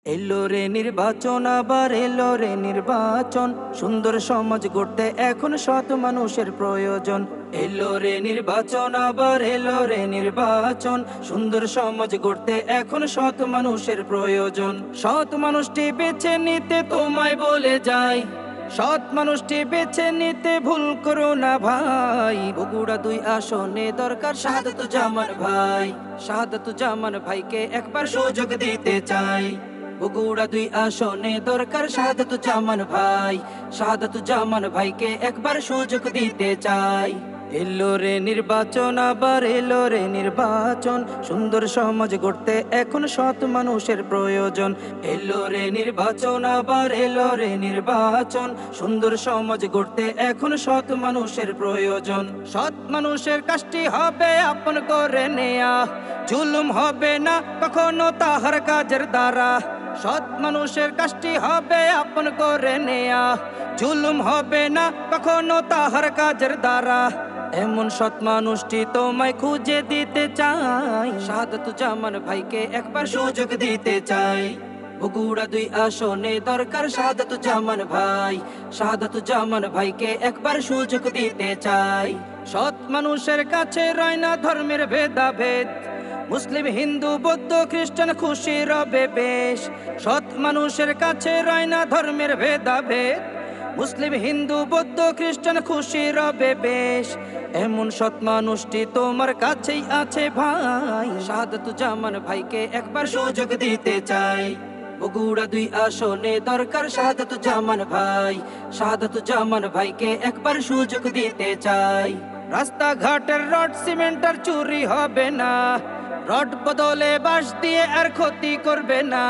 এলো রে নির্বাচন, আবার এলো রে নির্বাচন। সুন্দর সমাজ গড়তে এখন সৎ মানুষের প্রয়োজন। এলো রে নির্বাচন, আবার এলো রে নির্বাচন। সুন্দর সমাজ গড়তে এখন সৎ মানুষের প্রয়োজন। সৎ মানুষটি বেছে নিতে তোমায় বলে যাই, সৎ মানুষটি বেছে নিতে ভুল করো না ভাই। বগুড়া 2 আসনে দরকার শাহাদাতুজ্জামান ভাই। শাহাদাতুজ্জামান ভাইকে একবার সুযোগ দিতে চাই। বগুড়া 2 আসনে দরকার শাহাদাতুজ্জামান ভাই। শাহাদাতুজ্জামান ভাইকে একবার সুযোগ দিতে চাই। এলো রে নির্বাচন, আবার এলো রে নির্বাচন। সুন্দর সমাজ গড়তে এখন সৎ মানুষের প্রয়োজন। এলো রে নির্বাচন, আবার এলো রে নির্বাচন। সুন্দর সমাজ গড়তে এখন সৎ মানুষের প্রয়োজন। সৎ মানুষের কাজটি হবে আপন করে নেয়া, জুলুম হবে না কখনো তাহার কাজের দ্বারা। সৎ মানুষের কাজটি হবে আপন করে নেয়া, জুলুম হবে না কখনো তাহার কাজের দ্বারা। এমন সৎ মানুষটি তোমায় খুঁজে দিতে চাই। শাহাদাতুজ্জামান ভাইকে একবার সুযোগ দিতে চাই। বগুড়া 2 আসনে দরকার শাহাদাতুজ্জামান ভাই। শাহাদাতুজ্জামান ভাইকে একবার সুযোগ দিতে চাই। সৎ মানুষের কাছে রয় না ধর্মের ভেদাভেদ, মুসলিম হিন্দু বৌদ্ধ খ্রিস্টান খুশি রবে বেশ। সৎ মানুষের কাছে রয় না ধর্মের ভেদাভেদ, মুসলিম হিন্দু বৌদ্ধ খ্রিস্টান খুশি রবে বেশ। এমন সৎ মানুষটি তোমার কাছেই আছে ভাই। শাহাদাতুজ্জামান ভাইকে একবার সুযোগ দিতে চাই। বগুড়া 2 আসনে দরকার শাহাদাতুজ্জামান ভাই। শাহাদাতুজ্জামান ভাইকে একবার সুযোগ দিতে চাই। রাস্তাঘাটের রড সিমেন্টার চুরি হবে না, রড বদলে বাঁশ দিয়ে আর ক্ষতি করবে না।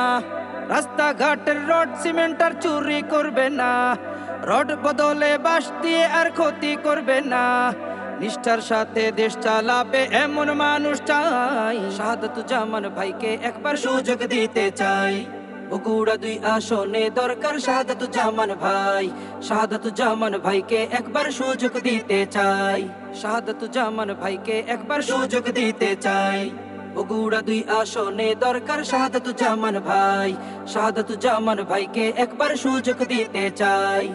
রাস্তাঘাটের রড সিমেন্টার চুরি করবে না, রড বদলে বাঁশ দিয়ে আর ক্ষতি করবে না। নিষ্ঠার সাথে দেশ চালাবে এমন মানুষ চাই। শাহাদাতুজ্জামান ভাইকে একবার সুযোগ দিতে চাই। বগুড়া 2 আসনে দরকার শাহাদাতুজ্জামান ভাই। শাহাদাতুজ্জামান ভাইকে একবার সুযোগ দিতে চাই। শাহাদাতুজ্জামান ভাইকে একবার সুযোগ দিতে চাই। বগুড়া 2 আসনে দরকার শাহাদাতুজ্জামান ভাই। শাহাদাতুজ্জামান ভাইকে একবার সুযোগ দিতে চাই।